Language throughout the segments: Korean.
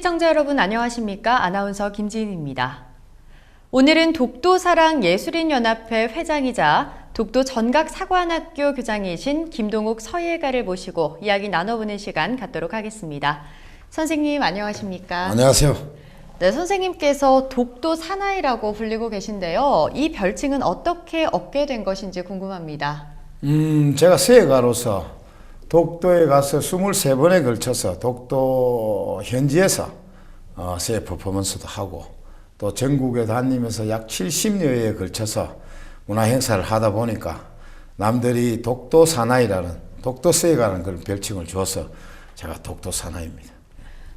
시청자 여러분 안녕하십니까? 아나운서 김지인입니다. 오늘은 독도사랑예술인연합회 회장이자 독도 전각사관학교 교장이신 김동욱 서예가를 모시고 이야기 나눠보는 시간 갖도록 하겠습니다. 선생님 안녕하십니까? 안녕하세요. 네, 선생님께서 독도 사나이라고 불리고 계신데요. 이 별칭은 어떻게 얻게 된 것인지 궁금합니다. 제가 서예가로서 독도에 가서 23번에 걸쳐서 독도 현지에서 서예 퍼포먼스도 하고 또 전국에 다니면서 약 70여회에 걸쳐서 문화 행사를 하다 보니까 남들이 독도 사나이라는 독도 서예가라는 그런 별칭을 줘서 제가 독도 사나이입니다.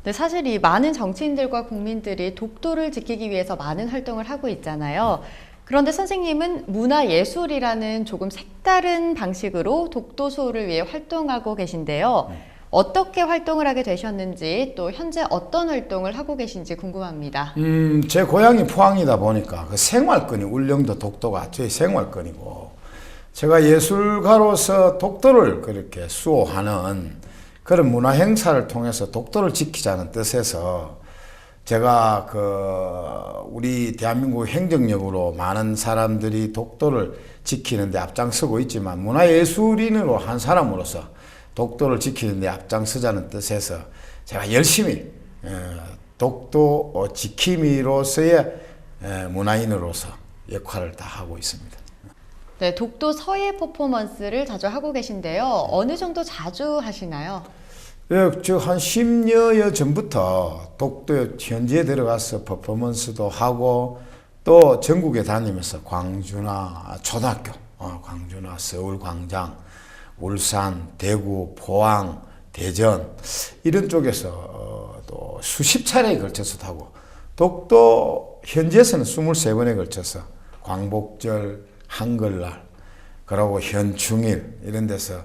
네, 사실 이 많은 정치인들과 국민들이 독도를 지키기 위해서 많은 활동을 하고 있잖아요. 그런데 선생님은 문화예술이라는 조금 색다른 방식으로 독도 수호를 위해 활동하고 계신데요. 어떻게 활동을 하게 되셨는지 또 현재 어떤 활동을 하고 계신지 궁금합니다. 제 고향이 포항이다 보니까 그 생활권이 울릉도 독도가 저희 생활권이고 제가 예술가로서 독도를 그렇게 수호하는 그런 문화 행사를 통해서 독도를 지키자는 뜻에서 제가 우리 대한민국 행정력으로 많은 사람들이 독도를 지키는데 앞장서고 있지만 문화예술인으로 한 사람으로서 독도를 지키는데 앞장서자는 뜻에서 제가 열심히 독도 지킴이로서의 문화인으로서 역할을 다 하고 있습니다. 네, 독도 서예 퍼포먼스를 자주 하고 계신데요. 어느 정도 자주 하시나요? 즉 한 10여여 전부터 독도 현지에 들어가서 퍼포먼스도 하고 또 전국에 다니면서 광주나 초등학교, 광주나 서울광장, 울산, 대구, 포항, 대전 이런 쪽에서 또 수십 차례에 걸쳐서도 하고 독도 현지에서는 23번에 걸쳐서 광복절, 한글날, 그리고 현충일 이런 데서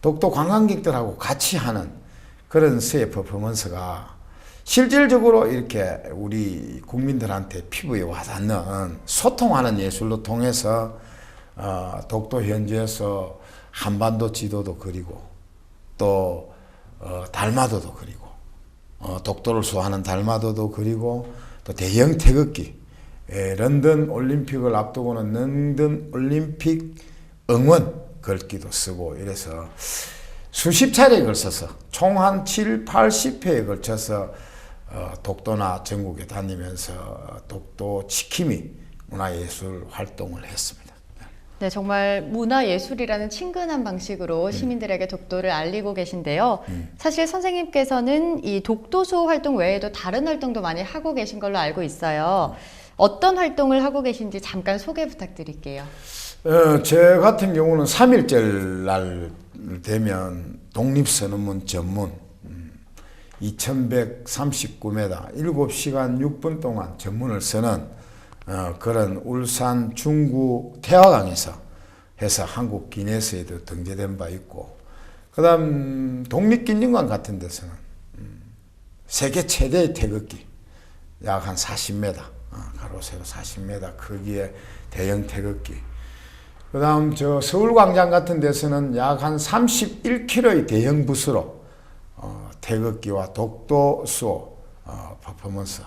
독도 관광객들하고 같이 하는 그런 서예 퍼포먼스가 실질적으로 이렇게 우리 국민들한테 피부에 와닿는 소통하는 예술로 통해서 독도 현지에서 한반도 지도도 그리고 또 달마도도 그리고 독도를 수호하는 달마도도 그리고 또 대형 태극기 런던 올림픽을 앞두고는 런던 올림픽 응원 글귀도 쓰고 이래서 수십 차례에 걸쳐서 총 한 7, 80회에 걸쳐서 독도나 전국에 다니면서 독도 지킴이 문화예술 활동을 했습니다. 네, 정말 문화예술이라는 친근한 방식으로 시민들에게 독도를 알리고 계신데요. 사실 선생님께서는 이 독도 수호 활동 외에도 다른 활동도 많이 하고 계신 걸로 알고 있어요. 어떤 활동을 하고 계신지 잠깐 소개 부탁드릴게요. 제 같은 경우는 3.1절 날 되면 독립선언문 전문 2139m 7시간 6분 동안 전문을 쓰는 그런 울산 중구 태화강에서 해서 한국 기네스에도 등재된 바 있고 그 다음 독립기념관 같은 데서는 세계 최대의 태극기 약 한 40m 가로 세로 40m 크기의 대형 태극기 그 다음 저 서울광장 같은 데서는 약 한 31km의 대형 부스로 태극기와 독도 수호 퍼포먼스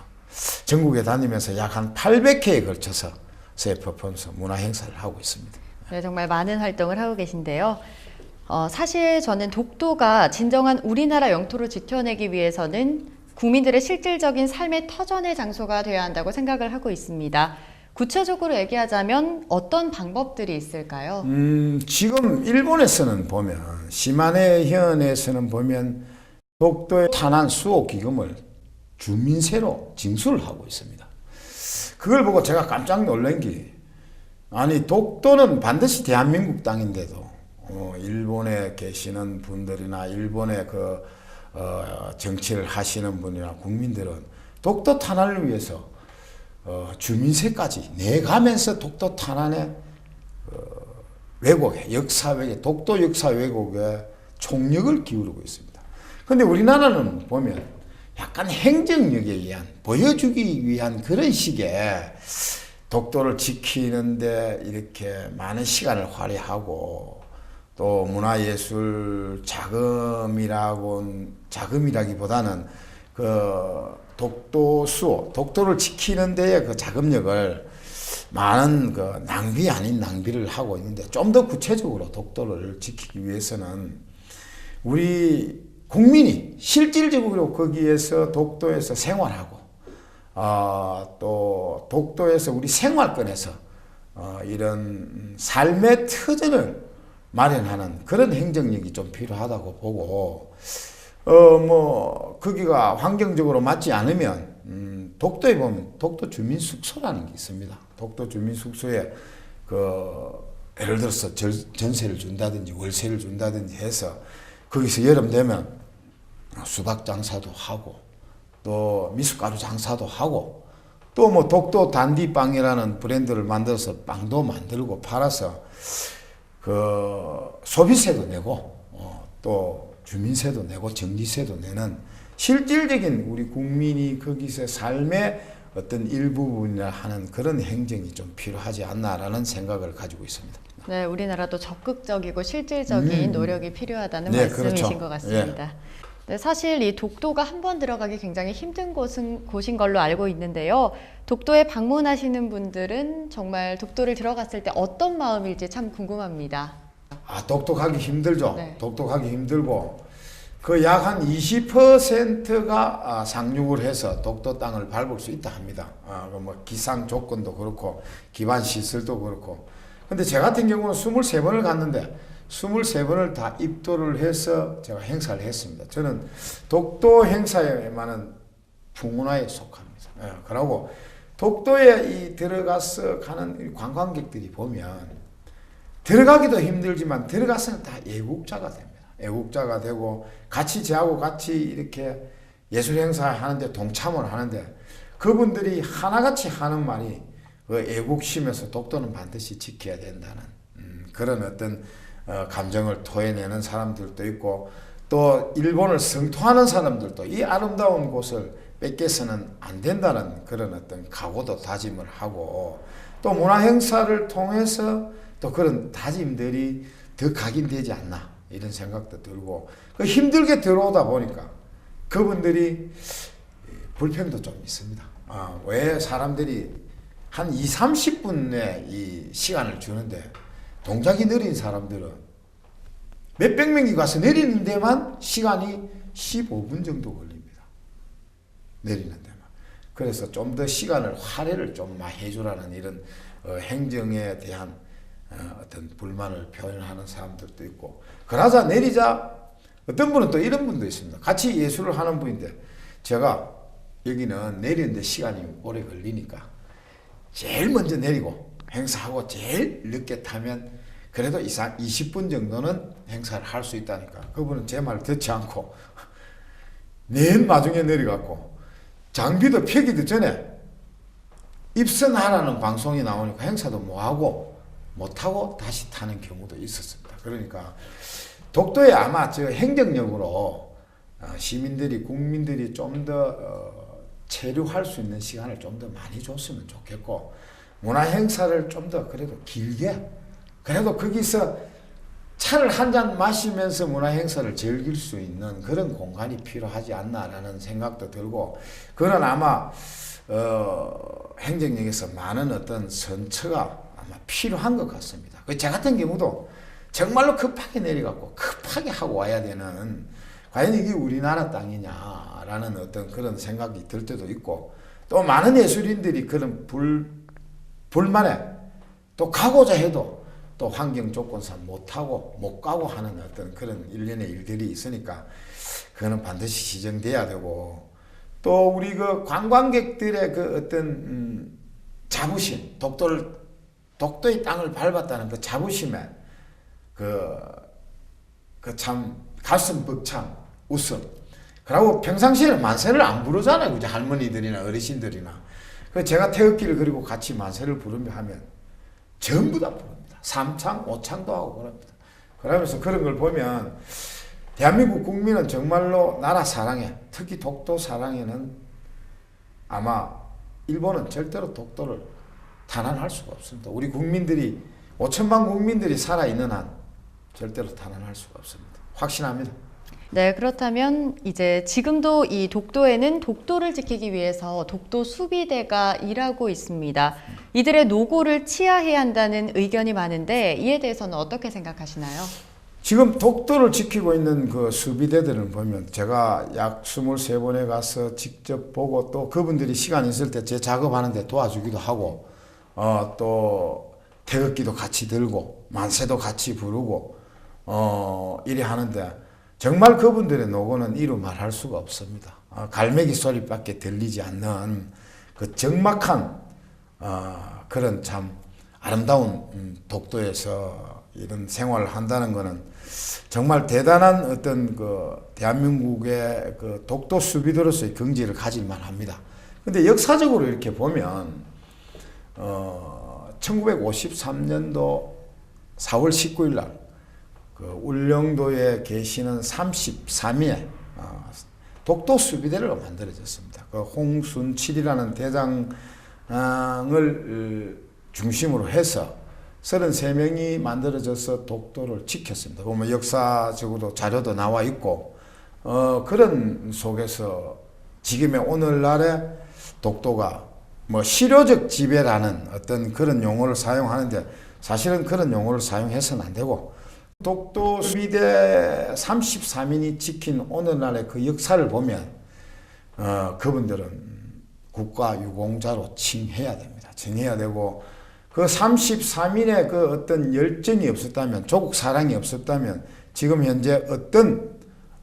전국에 다니면서 약 한 800회에 걸쳐서 서예 퍼포먼스 문화 행사를 하고 있습니다. 네, 정말 많은 활동을 하고 계신데요. 사실 저는 독도가 진정한 우리나라 영토를 지켜내기 위해서는 국민들의 실질적인 삶의 터전의 장소가 되어야 한다고 생각을 하고 있습니다. 구체적으로 얘기하자면 어떤 방법들이 있을까요? 지금 일본에서는 보면 시마네 현에서는 보면 독도의 탄환 수호 기금을 주민세로 징수를 하고 있습니다. 그걸 보고 제가 깜짝 놀란 게 아니 독도는 반드시 대한민국 땅인데도 일본에 계시는 분들이나 일본의 정치를 하시는 분이나 국민들은 독도 탄환을 위해서 주민세까지 내가면서 독도 탄환의 왜곡에 역사 왜곡, 독도 역사 왜곡에 총력을 기울이고 있습니다. 그런데 우리나라는 보면 약간 행정력에 의한 보여주기 위한 그런 식의 독도를 지키는데 이렇게 많은 시간을 할애하고 또 문화예술 자금이라기보다는 독도를 지키는 데에 그 자금력을 많은 그 낭비 아닌 낭비를 하고 있는데, 좀 더 구체적으로 독도를 지키기 위해서는 우리 국민이 실질적으로 거기에서 독도에서 생활하고, 또 독도에서 우리 생활권에서 이런 삶의 터전을 마련하는 그런 행정력이 좀 필요하다고 보고, 거기가 환경적으로 맞지 않으면, 독도에 보면 독도 주민 숙소라는 게 있습니다. 독도 주민 숙소에 예를 들어서 전세를 준다든지 월세를 준다든지 해서 거기서 여름 되면 수박 장사도 하고, 또 미숫가루 장사도 하고, 또 독도 단디빵이라는 브랜드를 만들어서 빵도 만들고 팔아서 소비세도 내고, 또 주민세도 내고 정지세도 내는 실질적인 우리 국민이 거기서 삶의 어떤 일부분이라 하는 그런 행정이 좀 필요하지 않나라는 생각을 가지고 있습니다. 네, 우리나라도 적극적이고 실질적인 노력이 필요하다는 네, 말씀이신 그렇죠. 것 같습니다. 네, 사실 이 독도가 한 번 들어가기 굉장히 힘든 곳인 걸로 알고 있는데요. 독도에 방문하시는 분들은 정말 독도를 들어갔을 때 어떤 마음일지 참 궁금합니다. 독도 가기 힘들죠. 네. 독도 가기 힘들고, 그 약 한 20%가 상륙을 해서 독도 땅을 밟을 수 있다 합니다. 기상 조건도 그렇고 기반 시설도 그렇고. 근데 제 같은 경우는 23번을 갔는데 23번을 다 입도를 해서 제가 행사를 했습니다. 저는 독도 행사에만은 풍문화에 속합니다. 그리고 독도에 들어가서 가는 관광객들이 보면 들어가기도 힘들지만 들어가서는 다 애국자가 됩니다. 애국자가 되고 같이 저하고 같이 이렇게 예술 행사 하는데 동참을 하는데, 그분들이 하나같이 하는 말이 애국심에서 독도는 반드시 지켜야 된다는 그런 어떤 감정을 토해내는 사람들도 있고, 또 일본을 성토하는 사람들도 이 아름다운 곳을 뺏겨서는 안 된다는 그런 어떤 각오도 다짐을 하고, 또 문화 행사를 통해서 또 그런 다짐들이 더 각인되지 않나 이런 생각도 들고, 힘들게 들어오다 보니까 그분들이 불평도 좀 있습니다. 왜 사람들이 한 20-30분의 이 시간을 주는데 동작이 느린 사람들은 몇백 명이 가서 내리는 데만 시간이 15분 정도 걸립니다. 내리는 데만. 그래서 좀 더 시간을 할애를 좀 많이 해주라는 이런 행정에 대한 어떤 불만을 표현하는 사람들도 있고, 그러자 내리자 어떤 분은 또 이런 분도 있습니다. 같이 예술을 하는 분인데, 제가 여기는 내리는데 시간이 오래 걸리니까 제일 먼저 내리고 행사하고 제일 늦게 타면 그래도 이상 20분 정도는 행사를 할 수 있다니까. 그분은 제 말 듣지 않고 맨 마중에 내려갖고 장비도 펴기도 전에 입선하라는 방송이 나오니까 행사도 뭐하고 못하고 다시 타는 경우도 있었습니다. 그러니까 독도에 아마 저 행정력으로 시민들이, 국민들이 좀 더 체류할 수 있는 시간을 좀 더 많이 줬으면 좋겠고, 문화 행사를 좀 더 그래도 길게, 그래도 거기서 차를 한 잔 마시면서 문화 행사를 즐길 수 있는 그런 공간이 필요하지 않나라는 생각도 들고, 그건 아마 행정력에서 많은 어떤 선처가 아마 필요한 것 같습니다. 제 같은 경우도 정말로 급하게 내려갖고 급하게 하고 와야 되는, 과연 이게 우리나라 땅이냐라는 어떤 그런 생각이 들 때도 있고, 또 많은 예술인들이 그런 불만에 또 가고자 해도 또 환경 조건상 못하고 못 가고 하는 어떤 그런 일련의 일들이 있으니까 그거는 반드시 시정돼야 되고, 또 우리 그 관광객들의 그 어떤 자부심, 독도의 땅을 밟았다는 그 자부심에 참 가슴 벅찬 웃음. 그리고 평상시에는 만세를 안 부르잖아요. 그죠? 할머니들이나 어르신들이나. 제가 태극기를 그리고 같이 만세를 부르며 하면 전부 다 부릅니다. 삼창, 오창도 하고 그럽니다. 그러면서 그런 걸 보면 대한민국 국민은 정말로 나라 사랑에, 특히 독도 사랑에는 아마 일본은 절대로 독도를 탄압할 수가 없습니다. 우리 국민들이 5천만 국민들이 살아있는 한 절대로 탄압할 수가 없습니다. 확신합니다. 네, 그렇다면 이제 지금도 이 독도에는 독도를 지키기 위해서 독도 수비대가 일하고 있습니다. 이들의 노고를 치하해야 한다는 의견이 많은데 이에 대해서는 어떻게 생각하시나요? 지금 독도를 지키고 있는 그 수비대들을 보면 제가 약 23번에 가서 직접 보고 또 그분들이 시간 있을 때 제 작업하는데 도와주기도 하고 또 태극기도 같이 들고 만세도 같이 부르고 이래 하는데 정말 그분들의 노고는 이루 말할 수가 없습니다. 갈매기 소리밖에 들리지 않는 그 적막한 그런 참 아름다운 독도에서 이런 생활을 한다는 것은 정말 대단한 어떤 그 대한민국의 그 독도 수비도로서의 긍지를 가질만 합니다. 근데 역사적으로 이렇게 보면 1953년도 4월 19일 날 그 울릉도에 계시는 33의 독도 수비대를 만들어졌습니다. 그 홍순칠이라는 대장을 중심으로 해서 33명이 만들어져서 독도를 지켰습니다. 보면 역사적으로 자료도 나와 있고 그런 속에서 지금의 오늘날의 독도가 뭐 실효적 지배라는 어떤 그런 용어를 사용하는데 사실은 그런 용어를 사용해서는 안 되고 독도 수비대 33인이 지킨 오늘날의 그 역사를 보면 그분들은 국가 유공자로 칭해야 됩니다. 칭해야 되고 그 33인의 그 어떤 열정이 없었다면 조국 사랑이 없었다면 지금 현재 어떤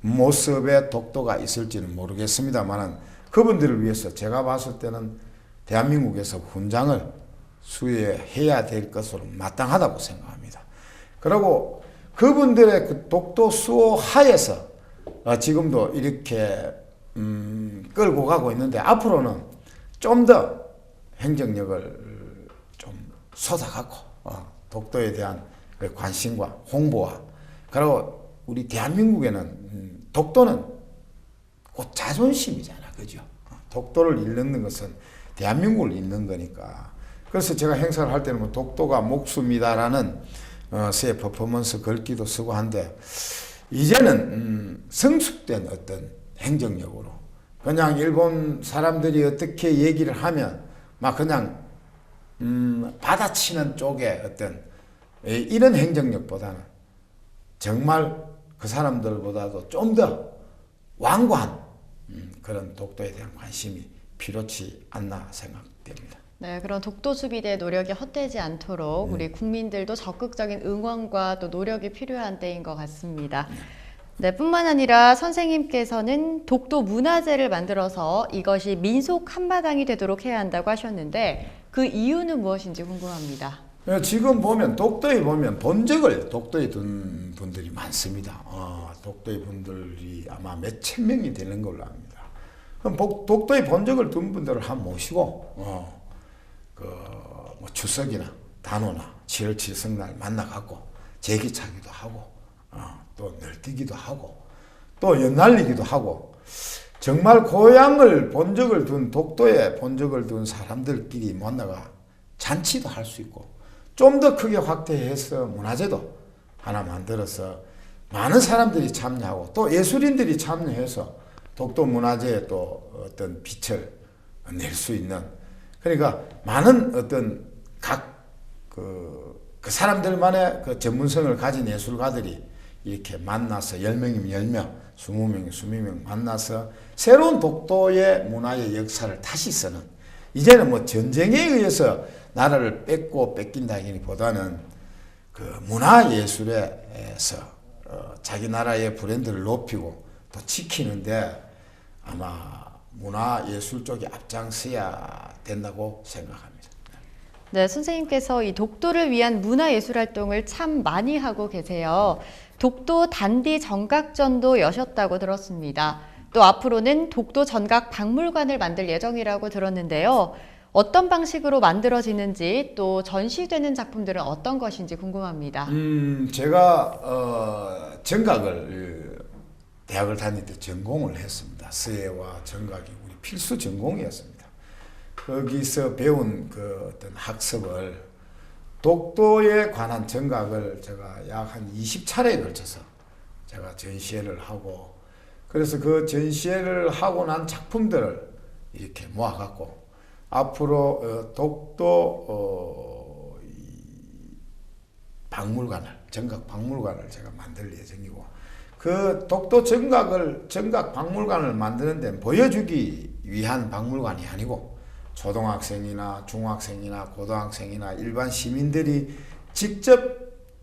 모습의 독도가 있을지는 모르겠습니다만 그분들을 위해서 제가 봤을 때는 대한민국에서 훈장을 수여해야 될 것으로 마땅하다고 생각합니다. 그리고 그분들의 그 독도 수호 하에서 지금도 이렇게 끌고 가고 있는데 앞으로는 좀 더 행정력을 좀 쏟아갖고 독도에 대한 관심과 홍보와 그리고 우리 대한민국에는 독도는 곧 자존심이잖아, 그죠? 독도를 잃는 것은 대한민국을 잃는 거니까. 그래서 제가 행사를 할 때는 뭐 독도가 목숨이다라는 새 퍼포먼스 글귀도 쓰고 한데 이제는 성숙된 어떤 행정력으로 그냥 일본 사람들이 어떻게 얘기를 하면 막 그냥 받아치는 쪽의 어떤 이런 행정력보다는 정말 그 사람들보다도 좀 더 완고한 그런 독도에 대한 관심이 필요치 않나 생각됩니다. 네, 그런 독도 수비대 노력이 헛되지 않도록 우리 국민들도 적극적인 응원과 또 노력이 필요한 때인 것 같습니다. 네, 뿐만 아니라 선생님께서는 독도 문화재를 만들어서 이것이 민속 한마당이 되도록 해야 한다고 하셨는데 그 이유는 무엇인지 궁금합니다. 지금 보면 독도에 보면 본적을 독도에 둔 분들이 많습니다. 독도의 분들이 아마 몇천 명이 되는 걸로 압니다. 그럼 독도의 본적을 둔 분들을 한 모시고 뭐 추석이나 단오나 7월 7성날 만나갖고 제기차기도 하고 또 널뛰기도 하고 또 연날리기도 하고 정말 고향을 본적을 둔 독도에 본적을 둔 사람들끼리 만나가 잔치도 할 수 있고 좀 더 크게 확대해서 문화재도 하나 만들어서 많은 사람들이 참여하고 또 예술인들이 참여해서 독도 문화재에 또 어떤 빛을 낼 수 있는 그러니까 많은 어떤 그 사람들만의 그 전문성을 가진 예술가들이 이렇게 만나서 10명이면 10명, 20명이면 20명 만나서 새로운 독도의 문화의 역사를 다시 쓰는 이제는 뭐 전쟁에 의해서 나라를 뺏긴다기보다는 그 문화예술에서 자기 나라의 브랜드를 높이고 또 지키는데 아마 문화예술 쪽이 앞장서야 된다고 생각합니다. 네, 선생님께서 이 독도를 위한 문화예술 활동을 참 많이 하고 계세요. 독도 단디 정각전도 여셨다고 들었습니다. 또 앞으로는 독도 전각 박물관을 만들 예정이라고 들었는데요. 어떤 방식으로 만들어지는지 또 전시되는 작품들은 어떤 것인지 궁금합니다. 제가 정각을 대학을 다닐 때 전공을 했습니다. 서예와 정각이 우리 필수 전공이었습니다. 거기서 배운 그 어떤 학습을 독도에 관한 정각을 제가 약 한 20차례에 걸쳐서 제가 전시회를 하고 그래서 그 전시회를 하고 난 작품들을 이렇게 모아갖고 앞으로 독도 박물관을 정각 박물관을 제가 만들 예정이고 그 독도 정각 박물관을 만드는 데는 보여주기 위한 박물관이 아니고 초등학생이나 중학생이나 고등학생이나 일반 시민들이 직접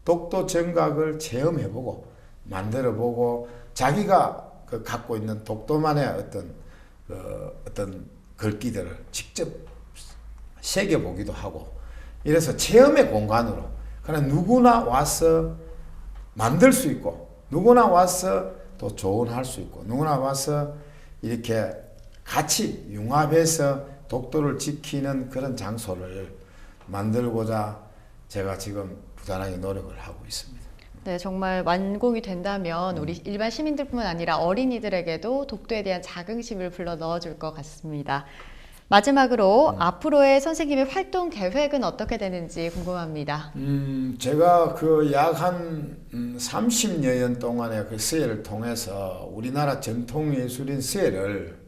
독도 정각을 체험해보고 만들어보고 자기가 그 갖고 있는 독도만의 어떤 글귀들을 직접 새겨보기도 하고 이래서 체험의 공간으로 그냥 누구나 와서 만들 수 있고 누구나 와서 또 조언할 수 있고 누구나 와서 이렇게 같이 융합해서 독도를 지키는 그런 장소를 만들고자 제가 지금 부단하게 노력을 하고 있습니다. 네, 정말 완공이 된다면 우리 일반 시민들뿐만 아니라 어린이들에게도 독도에 대한 자긍심을 불러 넣어줄 것 같습니다. 마지막으로 앞으로의 선생님의 활동 계획은 어떻게 되는지 궁금합니다. 제가 그 약 한 30여 년 동안의 그 서예를 통해서 우리나라 전통 예술인 서예를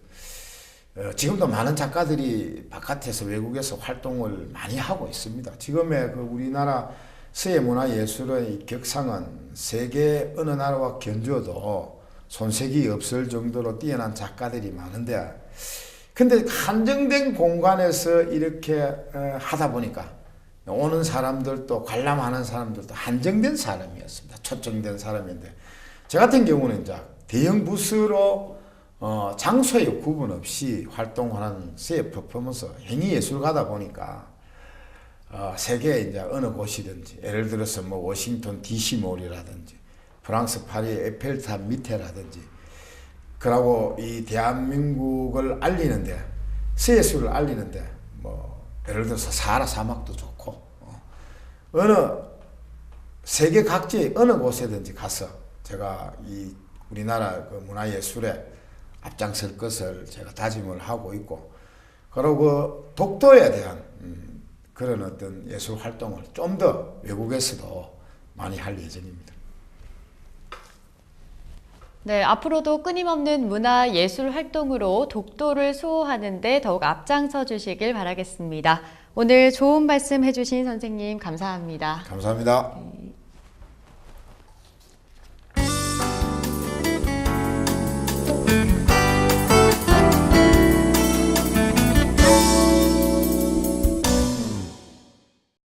지금도 많은 작가들이 바깥에서 외국에서 활동을 많이 하고 있습니다. 지금의 그 우리나라 서예 문화 예술의 격상은 세계 어느 나라와 견주어도 손색이 없을 정도로 뛰어난 작가들이 많은데 근데 한정된 공간에서 이렇게 하다 보니까 오는 사람들도 관람하는 사람들도 한정된 사람이었습니다. 초청된 사람인데 저 같은 경우는 이제 대형 부스로 장소에 구분 없이 활동하는 서예 퍼포먼스 행위 예술가다 보니까 세계 이제 어느 곳이든지 예를 들어서 뭐 워싱턴 DC 몰이라든지 프랑스 파리 에펠탑 밑에라든지 그러고 이 대한민국을 알리는데 서예술을 알리는데 뭐 예를 들어서 사하라 사막도 좋고 어느 세계 각지의 어느 곳에든지 가서 제가 이 우리나라 그 문화예술에 앞장설 것을 제가 다짐을 하고 있고 그리고 독도에 대한 그런 어떤 예술 활동을 좀 더 외국에서도 많이 할 예정입니다. 네, 앞으로도 끊임없는 문화 예술 활동으로 독도를 수호하는 데 더욱 앞장서 주시길 바라겠습니다. 오늘 좋은 말씀 해주신 선생님 감사합니다. 감사합니다. 네.